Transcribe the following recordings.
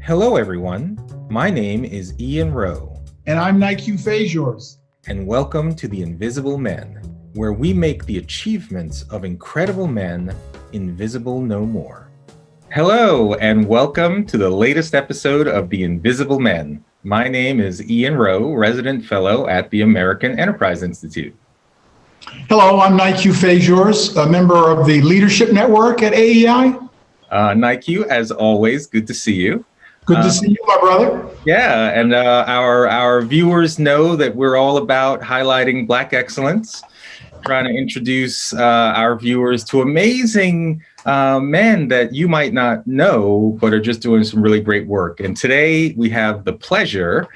Hello, everyone. My name is Ian Rowe. And I'm Nique, and welcome to The Invisible Men, where we make the achievements of incredible men invisible no more. Hello, and welcome to the latest episode of The Invisible Men. My name is Ian Rowe, resident fellow at the American Enterprise Institute. Hello, I'm Nique, a member of the Leadership Network at AEI. Nique, as always, good to see you. Good to see you, my brother. Yeah, and our viewers know that we're all about highlighting Black excellence, trying to introduce our viewers to amazing men that you might not know, but are just doing some really great work. And today we have the pleasure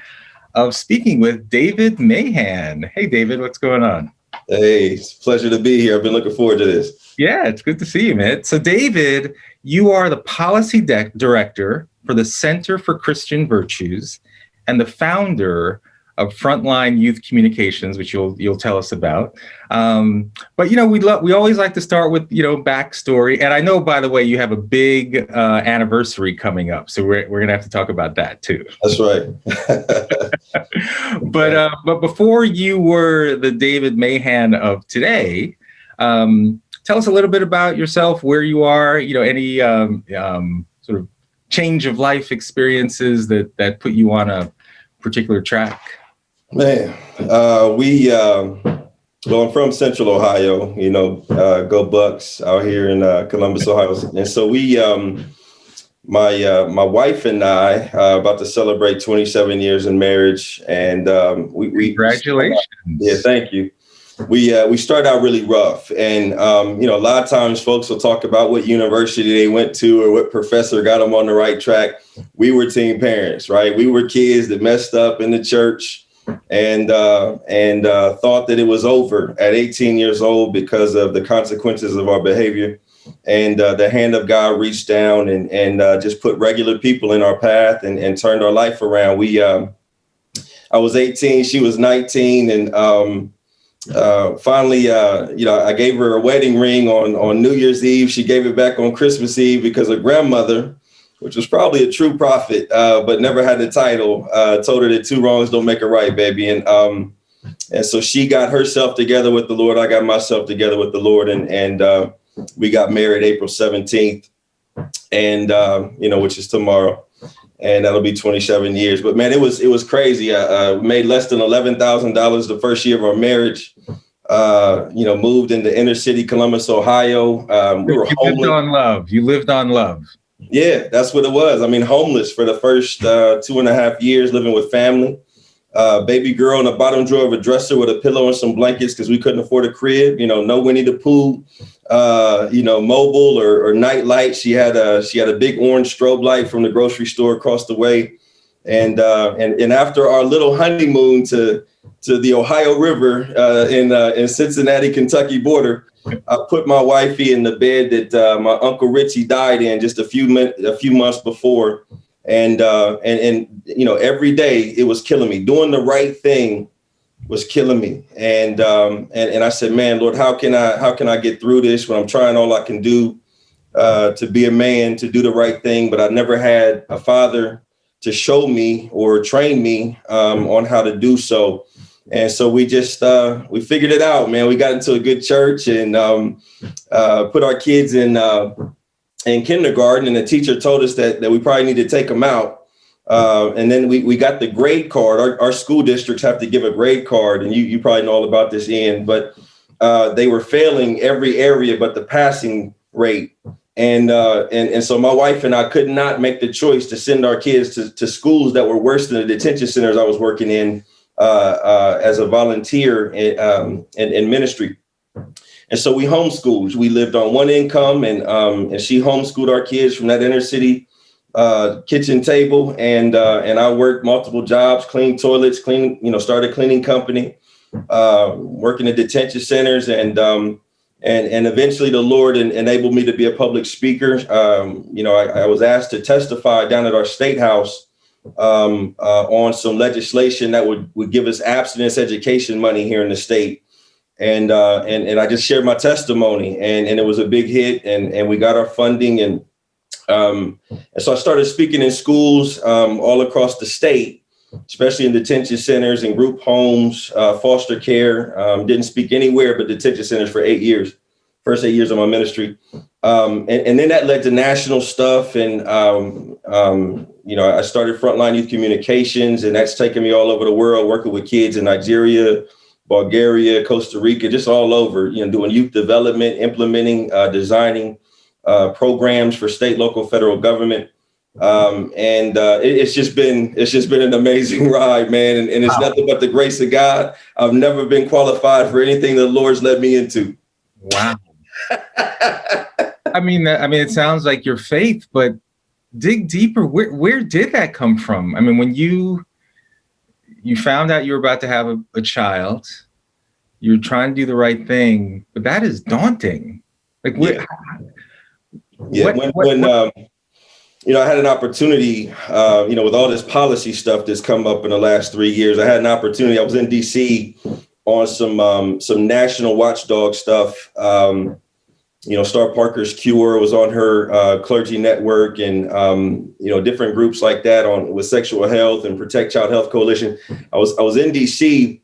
of speaking with David Mahan. Hey, David, what's going on? Hey, it's a pleasure to be here. I've been looking forward to this. Yeah, it's good to see you, man. So, David, you are the policy director for the Center for Christian Virtues and the founder of Frontline Youth Communications, which you'll tell us about. But we always like to start with backstory. And I know, by the way, you have a big anniversary coming up, so we're gonna have to talk about that too. That's right. But before you were the David Mahan of today, tell us a little bit about yourself, where you are. Any sort of change of life experiences that put you on a particular track? Man, I'm from Central Ohio, go Bucks out here in Columbus, Ohio. And so my wife and I about to celebrate 27 years in marriage. And we Congratulations. Yeah, thank you. We started out really rough. And, a lot of times folks will talk about what university they went to or what professor got them on the right track. We were teen parents, right? We were kids that messed up in the church and thought that it was over at 18 years old because of the consequences of our behavior. And the hand of God reached down and just put regular people in our path and turned our life around. I was 18, she was 19, and finally, I gave her a wedding ring on New Year's Eve. She gave it back on Christmas Eve because her grandmother, which was probably a true prophet, but never had the title, told her that two wrongs don't make a right, baby. And so she got herself together with the Lord. I got myself together with the Lord, and we got married April 17th, and which is tomorrow. And that'll be 27 years. But man, it was crazy. We made less than $11,000 the first year of our marriage. Moved into inner city Columbus, Ohio. We were homeless. You lived on love. Yeah, that's what it was. I mean, homeless for the first 2.5 years, living with family. Baby girl in the bottom drawer of a dresser with a pillow and some blankets because we couldn't afford a crib. No Winnie the Pooh, mobile or night light. She had a big orange strobe light from the grocery store across the way. And after our little honeymoon to the Ohio River in Cincinnati, Kentucky border, I put my wifey in the bed that my Uncle Richie died in just a few months before. And every day it was killing me. Doing the right thing was killing me. And I said, man, Lord, how can I get through this when I'm trying all I can do to be a man, to do the right thing? But I never had a father to show me or train me on how to do so. And so we just we figured it out, man. We got into a good church and put our kids in kindergarten, and the teacher told us that we probably need to take them out. And then we got the grade card. Our school districts have to give a grade card, and you probably know all about this, Ian, but they were failing every area but the passing rate. And so my wife and I could not make the choice to send our kids to schools that were worse than the detention centers I was working in as a volunteer in ministry. And so we homeschooled. We lived on one income, and she homeschooled our kids from that inner city kitchen table. And I worked multiple jobs, cleaned toilets, started a cleaning company, working at detention centers, and eventually the Lord enabled me to be a public speaker. I was asked to testify down at our state house on some legislation that would give us abstinence education money here in the state. And I just shared my testimony, and it was a big hit, and we got our funding, and And so I started speaking in schools all across the state, especially in detention centers and group homes, foster care. Didn't speak anywhere but detention centers for 8 years, first 8 years of my ministry. And then that led to national stuff. And, I started Frontline Youth Communications, and that's taken me all over the world, working with kids in Nigeria, Bulgaria, Costa Rica, just all over, doing youth development, implementing, designing programs for state, local, federal government. It's just been an amazing ride, man. And it's nothing but the grace of God. I've never been qualified for anything the Lord's led me into. Wow. I mean, it sounds like your faith, but dig deeper. Where did that come from? I mean, when you found out you were about to have a child, you're trying to do the right thing, but that is daunting. Like, when I had an opportunity, with all this policy stuff that's come up in the last 3 years, I had an opportunity. I was in DC on some national watchdog stuff. Star Parker's Cure was on her clergy network, and different groups like that with sexual health and Protect Child Health Coalition. I was in DC,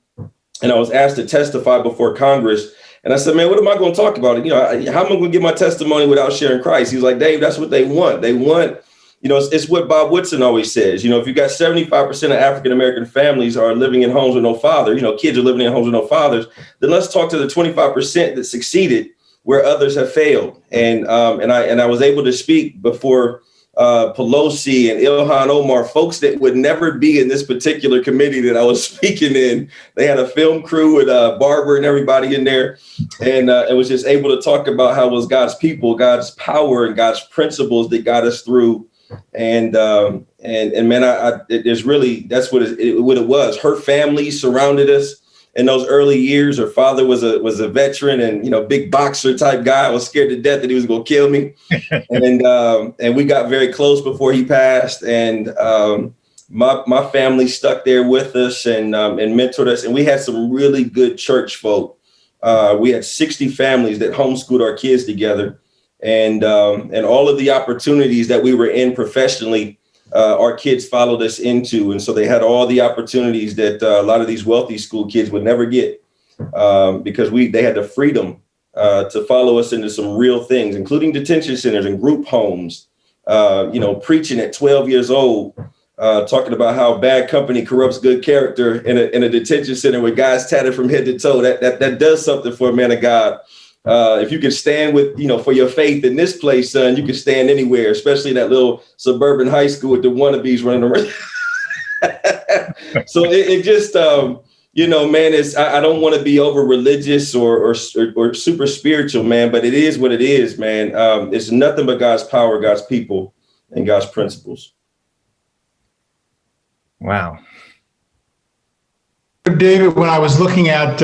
and I was asked to testify before Congress. And I said, man, what am I going to talk about? How am I going to give my testimony without sharing Christ? He was like, Dave, that's what they want. They want, it's what Bob Woodson always says. If you got 75% of African-American families are living in homes with no father, kids are living in homes with no fathers, then let's talk to the 25% that succeeded where others have failed. And I was able to speak before Pelosi and Ilhan Omar, folks that would never be in this particular committee that I was speaking in. They had a film crew with Barbara and everybody in there. And it was just able to talk about how it was God's people, God's power, and God's principles that got us through. And man, that's what it was. Her family surrounded us in those early years. Her father was a veteran and, big boxer type guy. I was scared to death that he was going to kill me. And we got very close before he passed. And my family stuck there with us and mentored us. And we had some really good church folk. We had 60 families that homeschooled our kids together. And all of the opportunities that we were in professionally, our kids followed us into. And so they had all the opportunities that a lot of these wealthy school kids would never get because they had the freedom to follow us into some real things, including detention centers and group homes, preaching at 12 years old, talking about how bad company corrupts good character in a detention center with guys tatted from head to toe. That does something for a man of God. If you can stand for your faith in this place, son, you can stand anywhere, especially that little suburban high school with the wannabes running around. So it just, man, I don't want to be over religious or super spiritual, man, but it is what it is, man. It's nothing but God's power, God's people, and God's principles. Wow. David, when I was looking at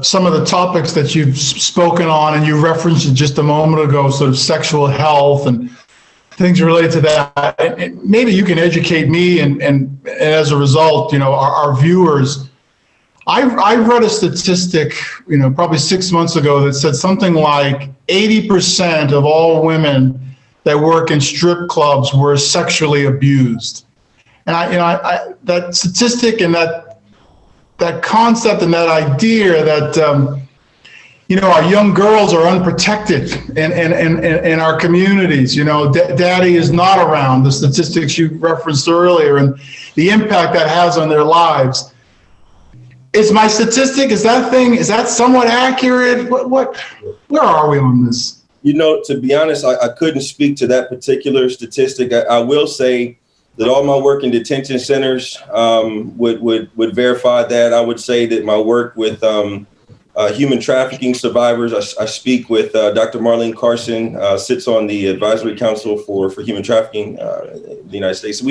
some of the topics that you've spoken on, and you referenced it just a moment ago, sort of sexual health and things related to that, and maybe you can educate me and as a result, our viewers. I read a statistic, probably 6 months ago that said something like 80% of all women that work in strip clubs were sexually abused. And I that statistic and that concept and that idea that, our young girls are unprotected in our communities. Daddy is not around, the statistics you referenced earlier, and the impact that has on their lives. Is my statistic, is that somewhat accurate? Where are we on this? To be honest, I couldn't speak to that particular statistic. I will say that all my work in detention centers would verify that. I would say that my work with human trafficking survivors, I speak with Dr. Marlene Carson, sits on the Advisory Council for Human Trafficking in the United States.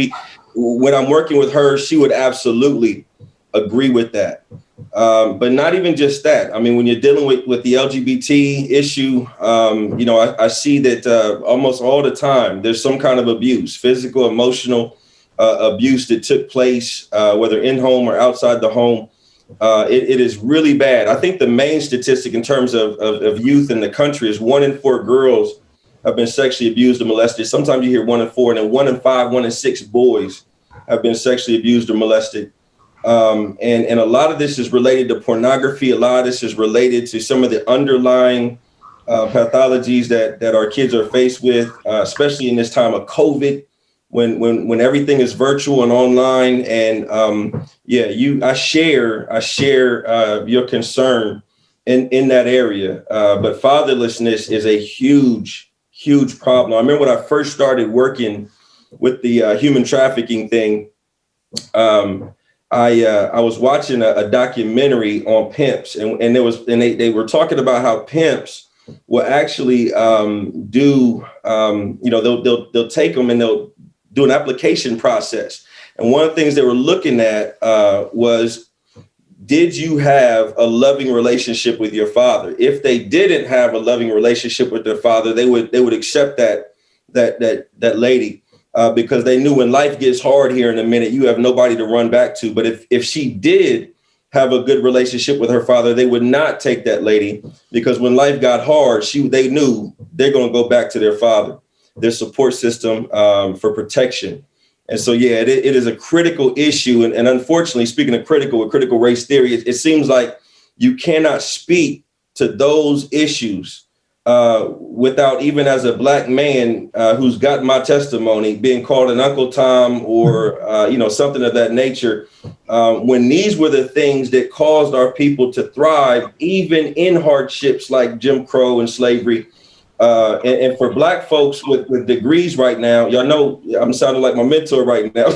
When I'm working with her, she would absolutely agree with that. But not even just that. I mean, when you're dealing with the LGBT issue, I see that almost all the time there's some kind of abuse, physical, emotional abuse that took place, whether in home or outside the home. It is really bad. I think the main statistic in terms of youth in the country is 1 in 4 girls have been sexually abused or molested. Sometimes you hear 1 in 4, and then 1 in 5, 1 in 6 boys have been sexually abused or molested. And a lot of this is related to pornography. A lot of this is related to some of the underlying pathologies that our kids are faced with, especially in this time of COVID, when everything is virtual and online. And I share your concern in that area. But fatherlessness is a huge problem. I remember when I first started working with the human trafficking thing. I was watching a documentary on pimps, and they were talking about how pimps will actually they'll take them and they'll do an application process. And one of the things they were looking at was, did you have a loving relationship with your father? If they didn't have a loving relationship with their father, they would accept that lady. Because they knew when life gets hard here in a minute, you have nobody to run back to. But if she did have a good relationship with her father, they would not take that lady, because when life got hard, they knew they're going to go back to their father, their support system for protection. And so, it is a critical issue. And unfortunately, speaking of critical race theory, it seems like you cannot speak to those issues without, even as a Black man who's got my testimony, being called an Uncle Tom or, something of that nature, when these were the things that caused our people to thrive, even in hardships like Jim Crow and slavery. And for Black folks with degrees right now, y'all know I'm sounding like my mentor right now,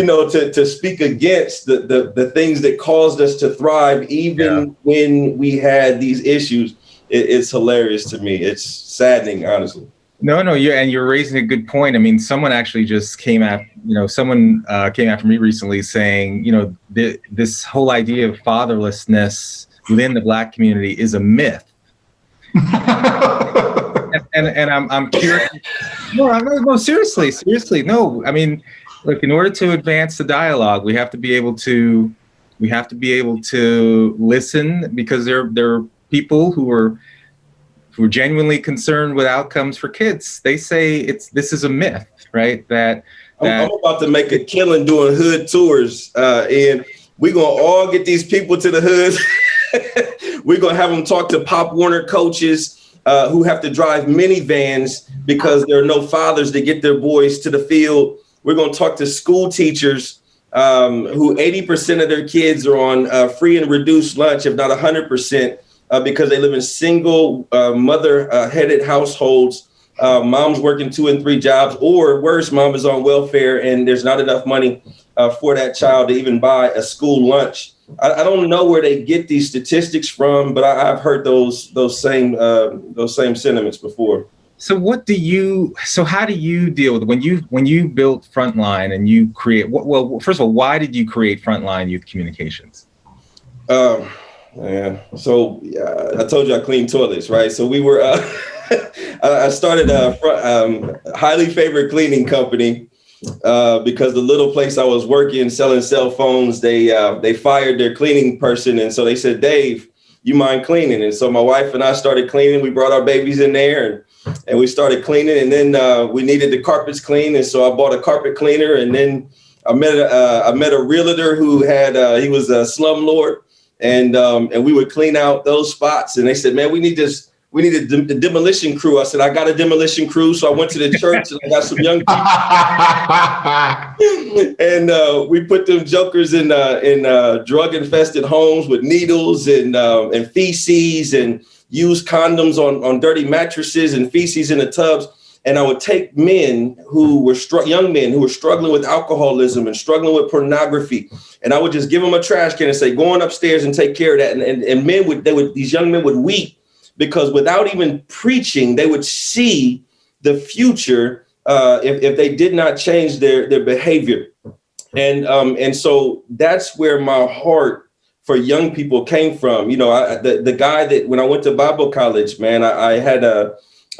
to speak against the things that caused us to thrive, even when we had these issues. It's hilarious to me. It's saddening, honestly. No, you're raising a good point. I mean, someone actually just came after me recently saying, this whole idea of fatherlessness within the Black community is a myth. and I'm curious. No, seriously. No, I mean, look, in order to advance the dialogue, we have to be able to listen, because there are people who are genuinely concerned with outcomes for kids. They say this is a myth, right? I'm about to make a killing doing hood tours, and we're gonna all get these people to the hood. We're gonna have them talk to Pop Warner coaches who have to drive minivans because there are no fathers to get their boys to the field. We're gonna talk to school teachers who 80% of their kids are on free and reduced lunch, if not 100%. Because they live in single mother-headed households. Mom's working 2 and 3 jobs, or worse, mom is on welfare and there's not enough money for that child to even buy a school lunch. I don't know where they get these statistics from, but I've heard those same sentiments before. So how do you deal with it when you built Frontline and you create? Well, first of all, why did you create Frontline Youth Communications? So I told you I clean toilets, right? So we were, I started a highly favored cleaning company because the little place I was working selling cell phones, they fired their cleaning person. And so they said, Dave, you mind cleaning? And so my wife and I started cleaning. We brought our babies in there and we started cleaning. And then we needed the carpets cleaned. And so I bought a carpet cleaner. And then I met a realtor who he was a slumlord. And we would clean out those spots. And they said, man, we need the demolition crew. I said, I got a demolition crew. So I went to the church and I got some young people. And we put them jokers in drug infested homes with needles and feces, and used condoms on dirty mattresses and feces in the tubs. And I would take young men who were struggling with alcoholism and struggling with pornography. And I would just give them a trash can and say, go on upstairs and take care of that. And these young men would weep, because without even preaching, they would see the future if they did not change their behavior. And so that's where my heart for young people came from. The guy that, when I went to Bible college, man, I had a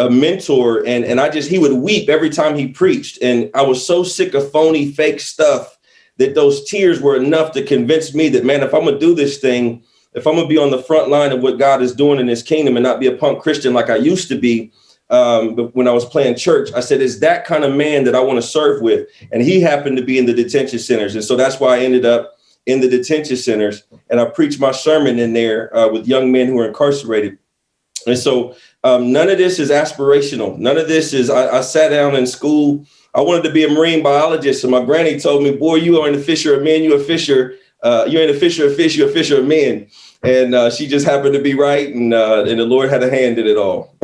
mentor, and he would weep every time he preached. And I was so sick of phony, fake stuff that those tears were enough to convince me that, man, if I'm going to do this thing, if I'm going to be on the front line of what God is doing in his kingdom and not be a punk Christian like I used to be when I was playing church, I said, it's that kind of man that I want to serve with. And he happened to be in the detention centers. And so that's why I ended up in the detention centers. And I preached my sermon in there with young men who are incarcerated. And so none of this is aspirational. None of this is, I sat down in school. I wanted to be a marine biologist. And my granny told me, boy, you aren't a fisher of men. You're a fisher. You ain't a fisher of fish. You're a fisher of men. And she just happened to be right. And the Lord had a hand in it all.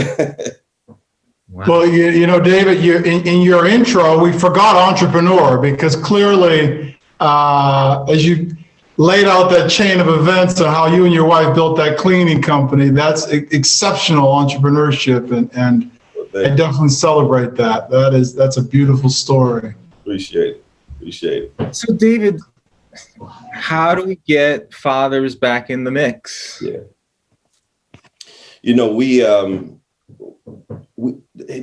Wow. Well, you know, David, in your intro, we forgot entrepreneur, because clearly, as you laid out that chain of events and how you and your wife built that cleaning company, that's exceptional entrepreneurship, and I definitely celebrate that. That's a beautiful story. Appreciate it. So, David, how do we get fathers back in the mix? Yeah. You know, we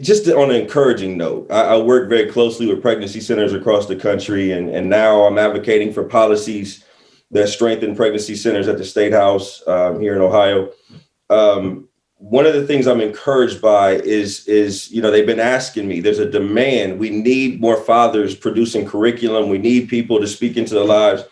just on an encouraging note, I work very closely with pregnancy centers across the country, and now I'm advocating for policies that strengthen pregnancy centers at the State House here in Ohio. One of the things I'm encouraged by is, you know, they've been asking me, there's a demand. We need more fathers producing curriculum. We need people to speak into the lives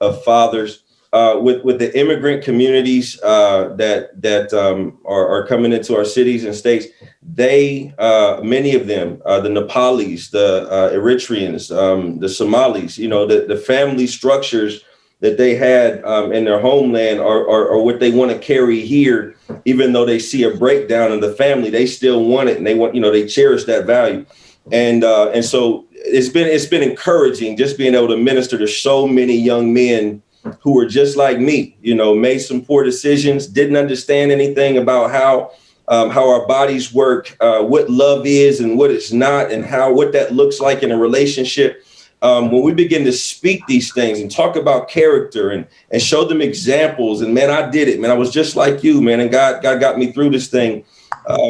of fathers. With the immigrant communities that are coming into our cities and states, many of them, the Nepalis, the Eritreans, the Somalis, you know, the family structures that they had in their homeland are what they want to carry here. Even though they see a breakdown in the family, they still want it, and they cherish that value. And so it's been encouraging just being able to minister to so many young men who were just like me, you know, made some poor decisions, didn't understand anything about how our bodies work, what love is and what it's not, and what that looks like in a relationship. When we begin to speak these things and talk about character and show them examples, and man, I did it, man. I was just like you, man. And God got me through this thing.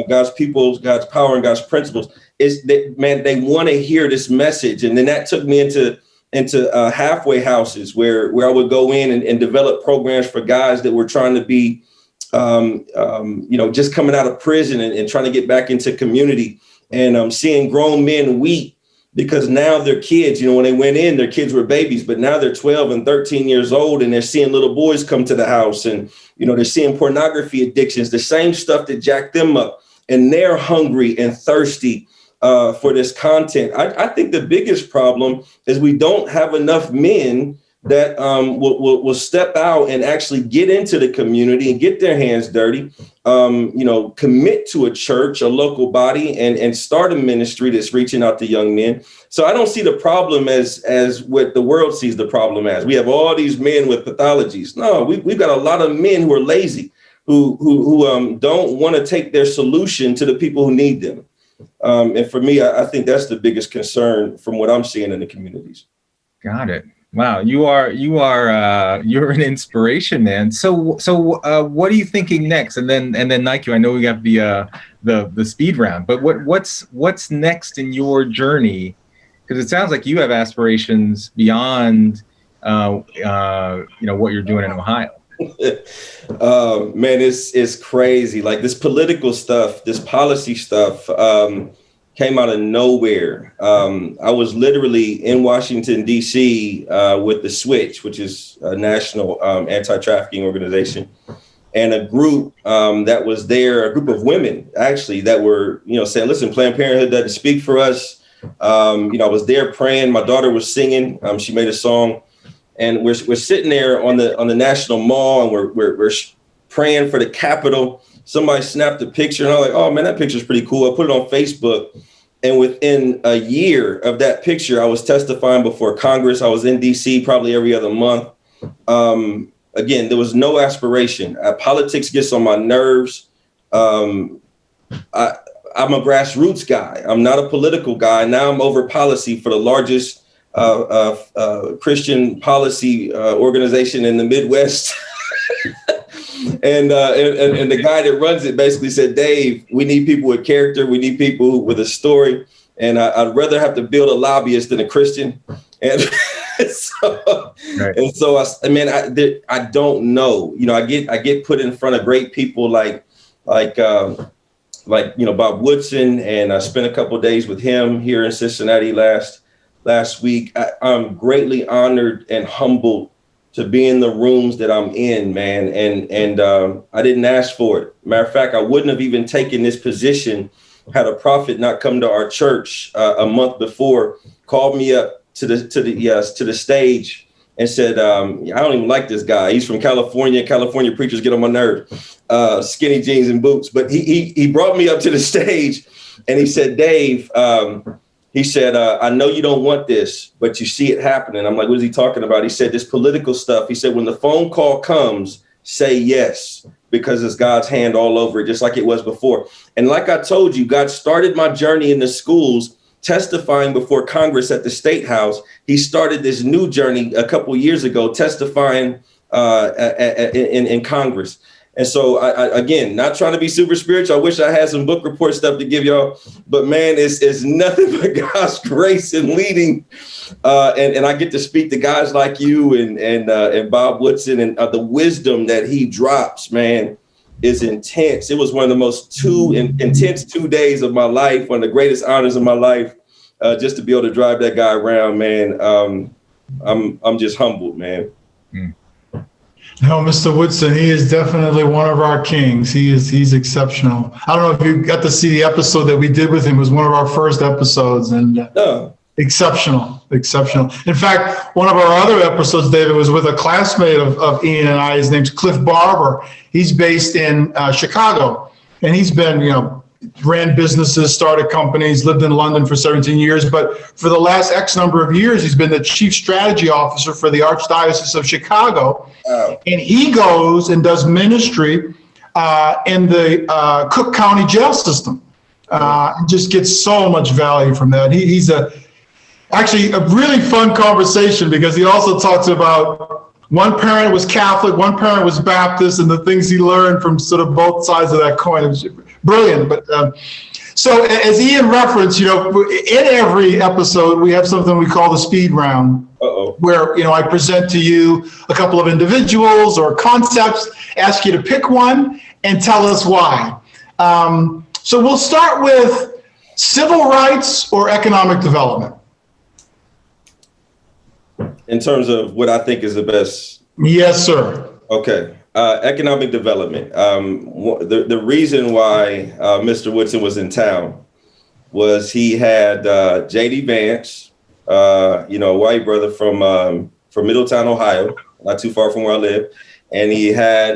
God's people, God's power, and God's principles. They want to hear this message. And then that took me into halfway houses where I would go in and develop programs for guys that were trying to be, just coming out of prison and trying to get back into community, and seeing grown men weep because now their kids, you know, when they went in, their kids were babies, but now they're 12 and 13 years old, and they're seeing little boys come to the house, and, you know, they're seeing pornography addictions, the same stuff that jacked them up, and they're hungry and thirsty for this content. I think the biggest problem is we don't have enough men that will step out and actually get into the community and get their hands dirty, commit to a church, a local body, and start a ministry that's reaching out to young men. So I don't see the problem as what the world sees the problem as. We have all these men with pathologies. No, we've got a lot of men who are lazy, who don't want to take their solution to the people who need them. And for me, I think that's the biggest concern from what I'm seeing in the communities. Got it. Wow, you're an inspiration, man. So what are you thinking next? And then Nique, I know we got the speed round, but what's next in your journey? Because it sounds like you have aspirations beyond what you're doing in Ohio. Man, it's crazy. Like this political stuff, this policy stuff came out of nowhere. I was literally in Washington, D.C. With the Switch, which is a national anti-trafficking organization, and a group that was there, a group of women actually that were, saying, listen, Planned Parenthood doesn't speak for us. I was there praying. My daughter was singing. She made a song. And we're sitting there on the National Mall, and we're praying for the Capitol. Somebody snapped a picture, and I'm like, oh man, that picture's pretty cool. I put it on Facebook, and within a year of that picture, I was testifying before Congress. I was in DC probably every other month. Again, there was no aspiration. Politics gets on my nerves. I'm a grassroots guy. I'm not a political guy. Now I'm over policy for the largest Christian policy organization in the Midwest. and the guy that runs it basically said, Dave, we need people with character. We need people with a story. And I'd rather have to build a lobbyist than a Christian. And Right. And so I don't know. I get put in front of great people like Bob Woodson, and I spent a couple of days with him here in Cincinnati last week. I'm greatly honored and humbled to be in the rooms that I'm in, man. And I didn't ask for it. Matter of fact, I wouldn't have even taken this position had a prophet not come to our church a month before, called me up to the stage and said, I don't even like this guy. He's from California. California preachers get on my nerves. Skinny jeans and boots. But he brought me up to the stage and he said, Dave, he said, I know you don't want this, but you see it happening. I'm like, what is he talking about? He said, this political stuff. He said, when the phone call comes, say yes, because it's God's hand all over it, just like it was before. And like I told you, God started my journey in the schools, testifying before Congress at the State House. He started this new journey a couple years ago, testifying in Congress. And so, again, not trying to be super spiritual. I wish I had some book report stuff to give y'all, but man, it's nothing but God's grace and leading. And I get to speak to guys like you and Bob Woodson, and the wisdom that he drops, man, is intense. It was one of the most intense 2 days of my life, one of the greatest honors of my life, just to be able to drive that guy around, man. I'm just humbled, man. No, Mr. Woodson, he is definitely one of our kings. He's exceptional. I don't know if you got to see the episode that we did with him. It was one of our first episodes, and exceptional. In fact, one of our other episodes, David, was with a classmate of Ian and I. His name's Cliff Barber. He's based in Chicago, and he's been, ran businesses, started companies, lived in London for 17 years. But for the last X number of years, he's been the chief strategy officer for the Archdiocese of Chicago. Oh. And he goes and does ministry in the Cook County jail system. Just gets so much value from that. He's actually a really fun conversation, because he also talks about one parent was Catholic, one parent was Baptist, and the things he learned from sort of both sides of that coin. It was brilliant. But so as Ian referenced, in every episode, we have something we call the speed round. Where, I present to you a couple of individuals or concepts, ask you to pick one and tell us why. So we'll start with civil rights or economic development. In terms of what I think is the best. Yes, sir. Okay. Economic development. The reason why Mr. Woodson was in town was he had J.D. Vance, a white brother from Middletown, Ohio, not too far from where I live. And he had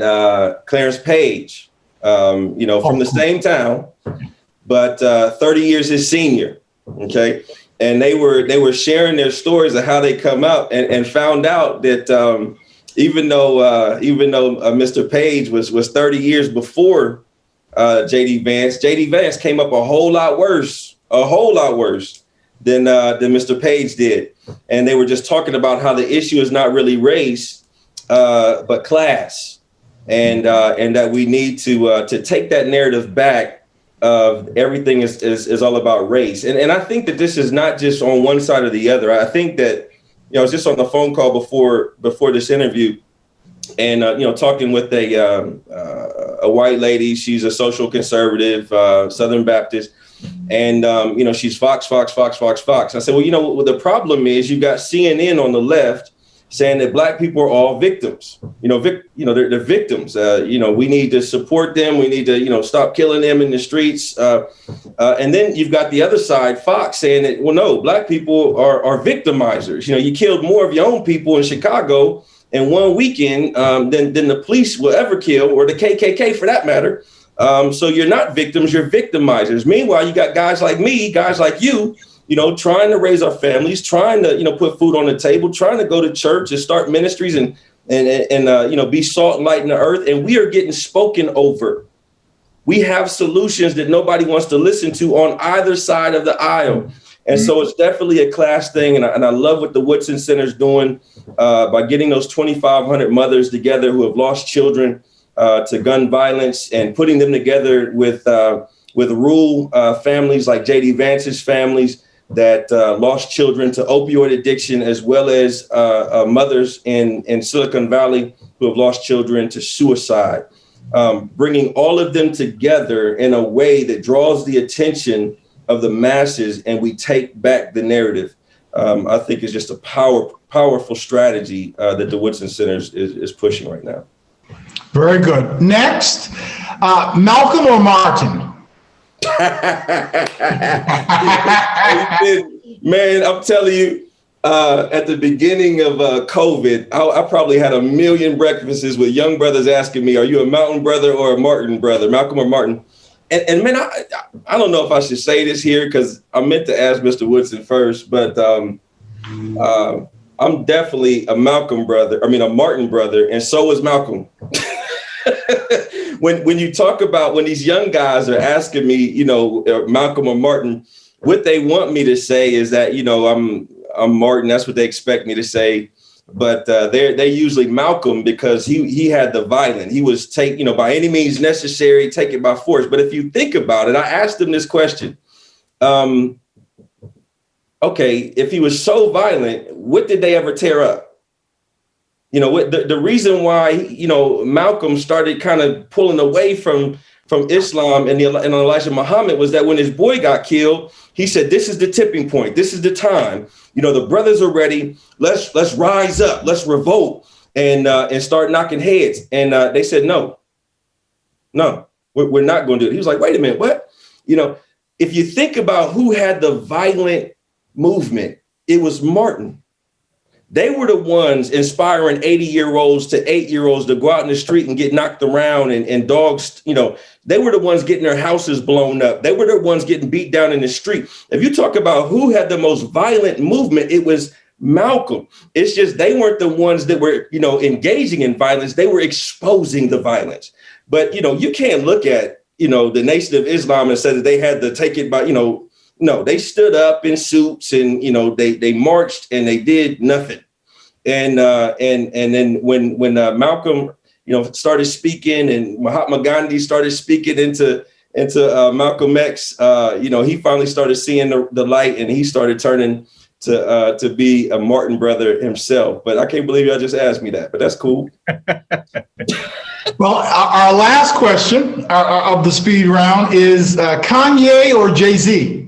Clarence Page, from the same town, but 30 years his senior. Okay. And they were sharing their stories of how they come up, and found out that even though Mr. Page was 30 years before J.D. Vance came up a whole lot worse than Mr. Page did. And they were just talking about how the issue is not really race, but class, and that we need to take that narrative back. Everything is all about race. And I think that this is not just on one side or the other. I think that, I was just on the phone call before this interview, and, talking with a white lady. She's a social conservative, Southern Baptist. And, she's Fox. I said, well, what the problem is, you got CNN on the left saying that Black people are all victims. They're victims. We need to support them. We need to, stop killing them in the streets. And then you've got the other side, Fox, saying that, well, no, Black people are victimizers. You killed more of your own people in Chicago in one weekend than the police will ever kill, or the KKK for that matter. So you're not victims, you're victimizers. Meanwhile, you got guys like me, guys like you, trying to raise our families, trying to, put food on the table, trying to go to church and start ministries and be salt and light in the earth. And we are getting spoken over. We have solutions that nobody wants to listen to on either side of the aisle. And so it's definitely a class thing. And I love what the Woodson Center's doing by getting those 2,500 mothers together who have lost children to gun violence, and putting them together with rural families like J.D. Vance's families, that lost children to opioid addiction, as well as mothers in Silicon Valley who have lost children to suicide. Bringing all of them together in a way that draws the attention of the masses, and we take back the narrative, I think is just a powerful strategy that the Woodson Center is pushing right now. Very good. Next, Malcolm or Martin? Man, I'm telling you, at the beginning of COVID, I probably had 1 million breakfasts with young brothers asking me, are you a Mountain brother or a Martin brother, Malcolm or Martin? And man, I don't know if I should say this here because I meant to ask Mr. Woodson first, but I'm definitely a Martin brother, and so is Malcolm. When you talk about when these young guys are asking me, Malcolm or Martin, what they want me to say is that, I'm Martin. That's what they expect me to say. But they're usually Malcolm because he had the violent. He was by any means necessary, take it by force. But if you think about it, I asked him this question. Okay, if he was so violent, what did they ever tear up? The reason why, Malcolm started kind of pulling away from Islam and Elijah Muhammad was that when his boy got killed, he said, this is the tipping point. This is the time. The brothers are ready. Let's rise up. Let's revolt and start knocking heads. And they said, no, we're not going to do it. He was like, wait a minute, what? If you think about who had the violent movement, it was Martin. They were the ones inspiring 80-year-olds to 8-year-olds to go out in the street and get knocked around and dogs, they were the ones getting their houses blown up. They were the ones getting beat down in the street. If you talk about who had the most violent movement, it was Malcolm. It's just they weren't the ones that were, engaging in violence. They were exposing the violence. But, you can't look at, the Nation of Islam and say that they had to take it by, no, they stood up in suits and, they marched and they did nothing. And then when Malcolm, started speaking and Mahatma Gandhi started speaking into Malcolm X, he finally started seeing the light and he started turning to be a Martin brother himself. But I can't believe y'all just asked me that, but that's cool. Well, our last question of the speed round is Kanye or Jay-Z?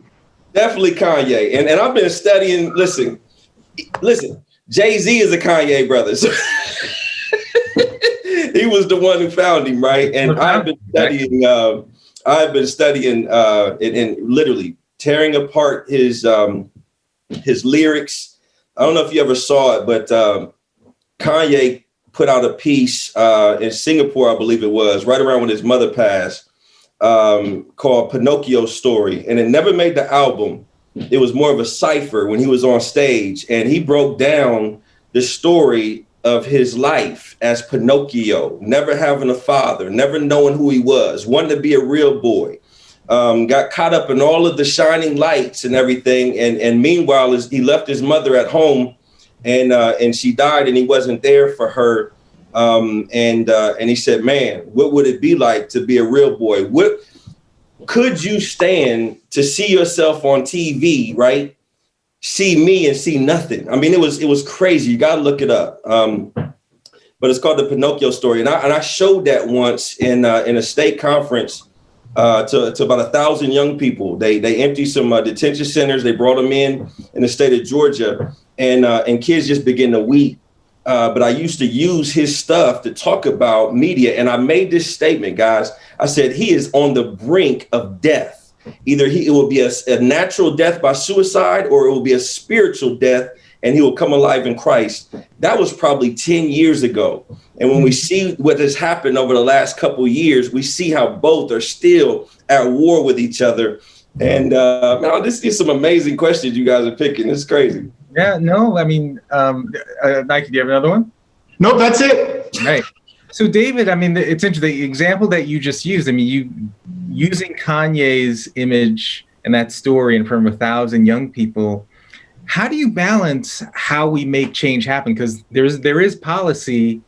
Definitely Kanye. And I've been studying, listen, Jay-Z is a Kanye brother. So he was the one who found him, right? And I've been studying and literally tearing apart his lyrics. I don't know if you ever saw it, but Kanye put out a piece in Singapore, I believe it was, right around when his mother passed, called Pinocchio Story. And it never made the album. It was more of a cipher when he was on stage, and he broke down the story of his life as Pinocchio, never having a father, never knowing who he was, wanting to be a real boy, got caught up in all of the shining lights and everything. And meanwhile, he left his mother at home and she died and he wasn't there for her. And he said, man, what would it be like to be a real boy? What could you stand to see yourself on TV, right? See me and see nothing. I mean, it was crazy. You got to look it up. But it's called the Pinocchio Story. And I showed that once in a state conference to about 1,000 young people. They emptied some detention centers. They brought them in the state of Georgia, and kids just begin to weep. But I used to use his stuff to talk about media. And I made this statement, guys. I said, he is on the brink of death. Either it will be a natural death by suicide, or it will be a spiritual death, and he will come alive in Christ. That was probably 10 years ago. And when we see what has happened over the last couple of years, we see how both are still at war with each other. And man, this is some amazing questions you guys are picking. It's crazy. Yeah, no, I mean, Nique, do you have another one? Nope, that's it. Right. So, David, I mean, it's interesting. The example that you just used, I mean, you using Kanye's image and that story in front of 1,000 young people. How do you balance how we make change happen? Because there is policy,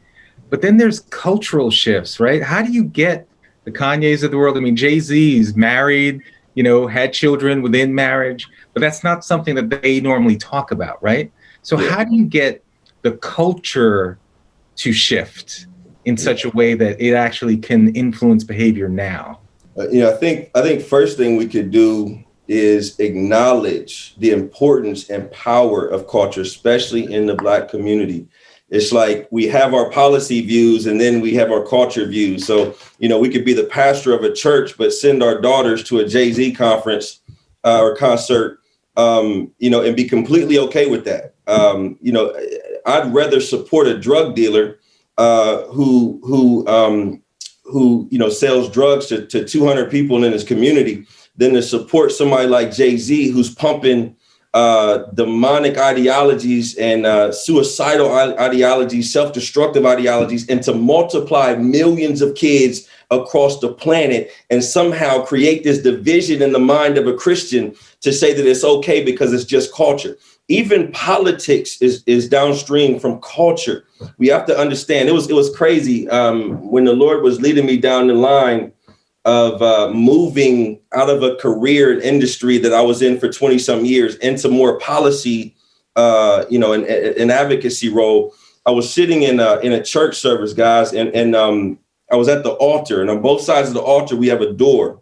but then there's cultural shifts, right? How do you get the Kanyes of the world? I mean, Jay-Z is married, had children within marriage, but that's not something that they normally talk about, right? So how do you get the culture to shift in such a way that it actually can influence behavior now? I think first thing we could do is acknowledge the importance and power of culture, especially in the Black community. It's like we have our policy views and then we have our culture views. So, we could be the pastor of a church, but send our daughters to a Jay-Z conference or concert, and be completely okay with that. I'd rather support a drug dealer who sells drugs to 200 people in his community than to support somebody like Jay-Z who's pumping demonic ideologies and suicidal ideologies, self-destructive ideologies, and to multiply millions of kids across the planet and somehow create this division in the mind of a Christian to say that it's okay because it's just culture. Even politics is downstream from culture. We have to understand. It was crazy when the Lord was leading me down the line of moving out of a career and industry that I was in for 20 some years into more policy, an advocacy role. I was sitting in a church service, guys, and I was at the altar, and on both sides of the altar, we have a door.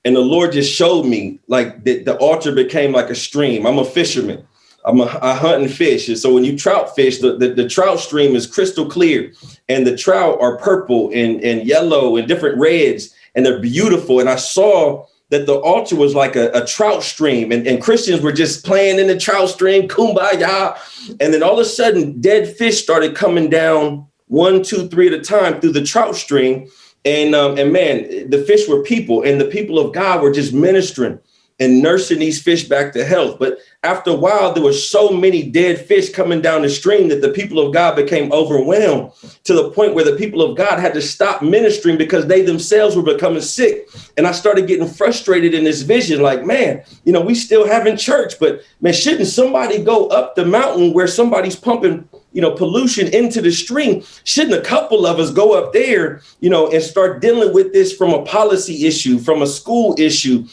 And the Lord just showed me like the altar became like a stream. I'm a fisherman. I hunt and fish. And so when you trout fish, the trout stream is crystal clear and the trout are purple and yellow and different reds, and they're beautiful. And I saw that the altar was like a trout stream and Christians were just playing in the trout stream, kumbaya. And then all of a sudden, dead fish started coming down 1, 2, 3 at a time through the trout stream. And man, the fish were people, and the people of God were just ministering and nursing these fish back to health. But after a while, there were so many dead fish coming down the stream that the people of God became overwhelmed to the point where the people of God had to stop ministering because they themselves were becoming sick. And I started getting frustrated in this vision, like, man, we still having church, but man, shouldn't somebody go up the mountain where somebody's pumping pollution into the stream? Shouldn't a couple of us go up there, and start dealing with this from a policy issue, from a school issue,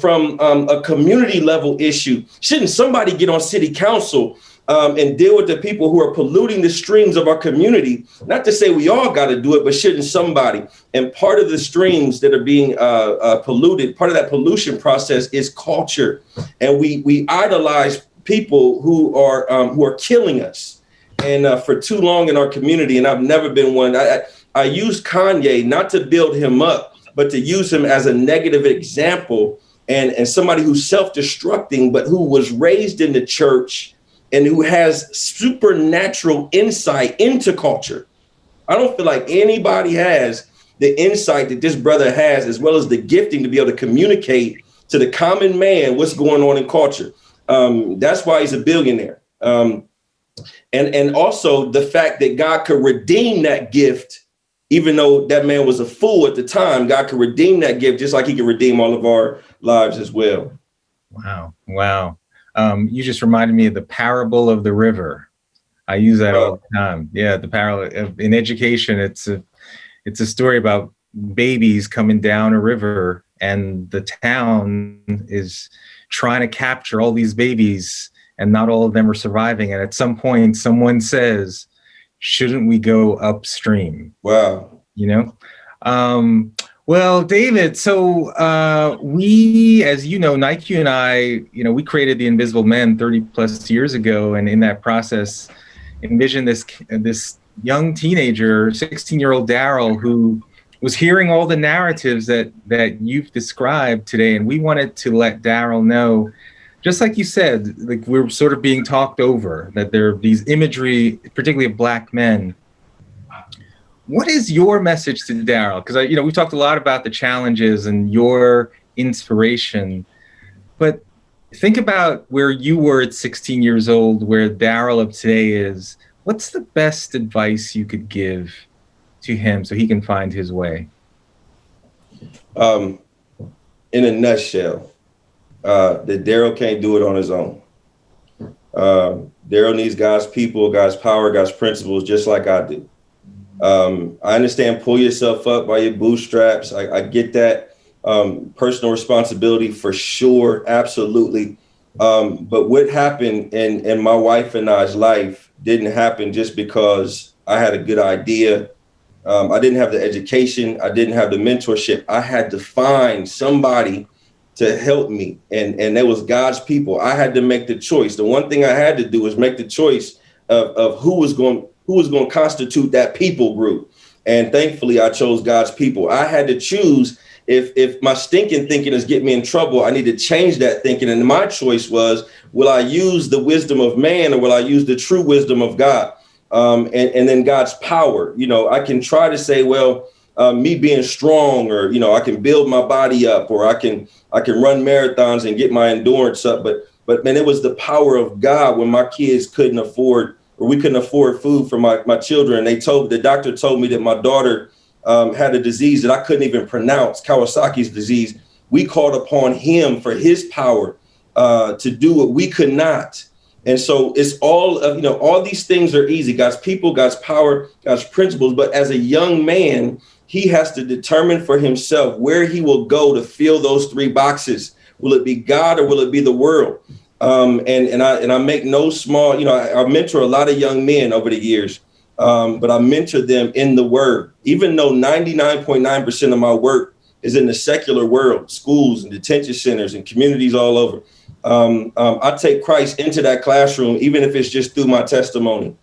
from a community level issue? Shouldn't somebody get on city council and deal with the people who are polluting the streams of our community? Not to say we all got to do it, but shouldn't somebody? And part of the streams that are being polluted, part of that pollution process is culture. And we idolize people who are killing us. And for too long in our community, and I've never been one, I use Kanye not to build him up, but to use him as a negative example and somebody who's self-destructing, but who was raised in the church and who has supernatural insight into culture. I don't feel like anybody has the insight that this brother has, as well as the gifting to be able to communicate to the common man what's going on in culture. That's why he's a billionaire. And also the fact that God could redeem that gift, even though that man was a fool at the time, God could redeem that gift just like he can redeem all of our lives as well. Wow. You just reminded me of the parable of the river. I use that all the time. Yeah, the parable in education. It's a story about babies coming down a river, and the town is trying to capture all these babies, and not all of them are surviving. And at some point, someone says, shouldn't we go upstream? Wow. Well, David, so we, as you know, Nique and I, we created The Invisible Men 30 plus years ago. And in that process, envisioned this young teenager, 16-year-old Daryl, who was hearing all the narratives that you've described today. And we wanted to let Daryl know, just like you said, like we're sort of being talked over, that there are these imagery, particularly of Black men. What is your message to Daryl? Because we've talked a lot about the challenges and your inspiration, but think about where you were at 16 years old, where Daryl of today is. What's the best advice you could give to him so he can find his way? In a nutshell, that Daryl can't do it on his own. Daryl needs God's people, God's power, God's principles, just like I do. I understand pull yourself up by your bootstraps. I get that. personal responsibility for sure, absolutely. But what happened in my wife and I's life didn't happen just because I had a good idea. I didn't have the education. I didn't have the mentorship. I had to find somebody to help me. And there was God's people. I had to make the choice. The one thing I had to do was make the choice of who was going to constitute that people group. And thankfully, I chose God's people. I had to choose. If my stinking thinking is getting me in trouble, I need to change that thinking. And my choice was, will I use the wisdom of man, or will I use the true wisdom of God? And then God's power. I can try to say, well, me being strong, or, I can build my body up, or I can run marathons and get my endurance up. But man, it was the power of God when my kids couldn't afford, or we couldn't afford food for my children. The doctor told me that my daughter had a disease that I couldn't even pronounce, Kawasaki's disease. We called upon him for his power to do what we could not. And so it's all of, all these things are easy. God's people, God's power, God's principles. But as a young man, he has to determine for himself where he will go to fill those three boxes. Will it be God, or will it be the world? And I make no small, I mentor a lot of young men over the years. But I mentor them in the word, even though 99.9% of my work is in the secular world, schools and detention centers and communities all over. I take Christ into that classroom, even if it's just through my testimony.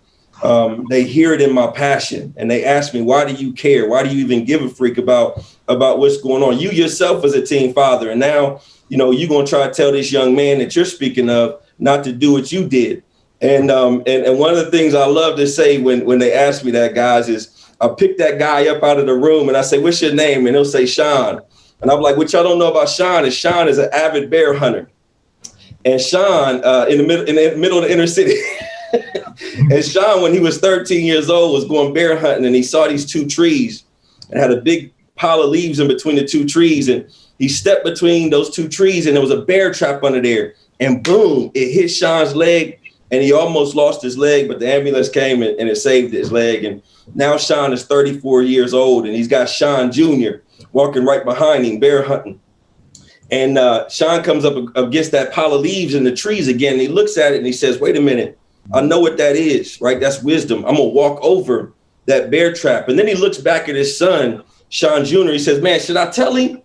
They hear it in my passion, and they ask me, why do you care? Why do you even give a freak about what's going on? You yourself as a teen father, and now, you're going to try to tell this young man that you're speaking of not to do what you did. And one of the things I love to say when they ask me that, guys, is I pick that guy up out of the room and I say, what's your name? And he'll say, Sean. And I'm like, what y'all don't know about Sean is an avid bear hunter. And Sean in the middle of the inner city. And Sean, when he was 13 years old, was going bear hunting, and he saw these two trees and had a big pile of leaves in between the two trees. And he stepped between those two trees, and there was a bear trap under there. And boom, it hit Sean's leg. And he almost lost his leg, but the ambulance came and it saved his leg. And now Sean is 34 years old, and he's got Sean Jr. walking right behind him, bear hunting. And Sean comes up against that pile of leaves in the trees again. And he looks at it and he says, wait a minute, I know what that is, right? That's wisdom. I'm going to walk over that bear trap. And then he looks back at his son, Sean Jr. He says, man, should I tell him?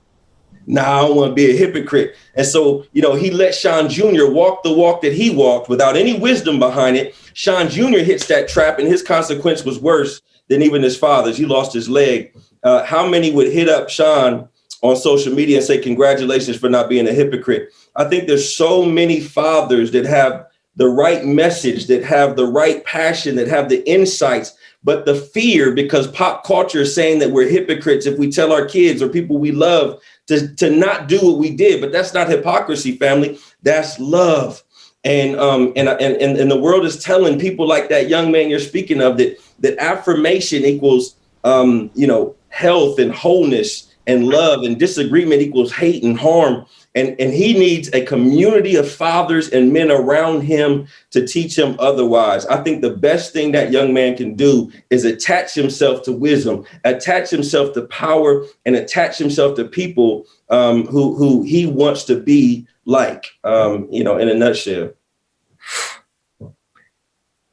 Nah, I don't want to be a hypocrite. And so, he let Sean Jr. walk the walk that he walked without any wisdom behind it. Sean Jr. hits that trap, and his consequence was worse than even his father's. He lost his leg. How many would hit up Sean on social media and say, congratulations for not being a hypocrite? I think there's so many fathers that have the right message, that have the right passion, that have the insights, but the fear, because pop culture is saying that we're hypocrites if we tell our kids or people we love to not do what we did. But that's not hypocrisy, family. That's love. And the world is telling people like that young man you're speaking of that affirmation equals, health and wholeness and love, and disagreement equals hate and harm. And he needs a community of fathers and men around him to teach him otherwise. I think the best thing that young man can do is attach himself to wisdom, attach himself to power, and attach himself to people who he wants to be like, in a nutshell.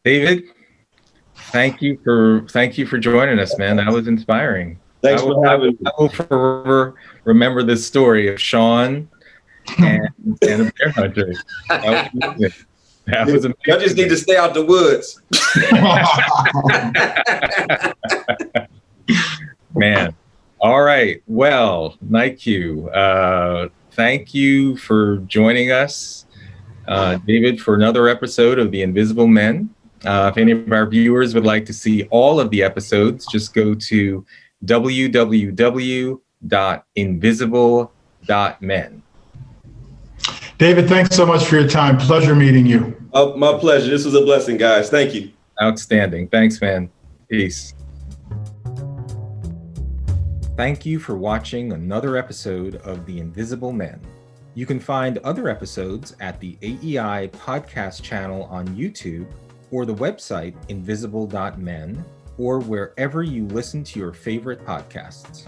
David, thank you for joining us, man. That was inspiring. Thanks for having me. I will forever remember this story of Sean and a bear hunter. That was amazing. I just need to stay out the woods. Man. All right. Well, Nique, thank you for joining us, David, for another episode of The Invisible Men. If any of our viewers would like to see all of the episodes, just go to www.invisible.men. David, thanks so much for your time. Pleasure meeting you. My pleasure. This was a blessing, guys. Thank you. Outstanding. Thanks, man. Peace. Thank you for watching another episode of The Invisible Men. You can find other episodes at the AEI podcast channel on YouTube or the website invisible.men or wherever you listen to your favorite podcasts.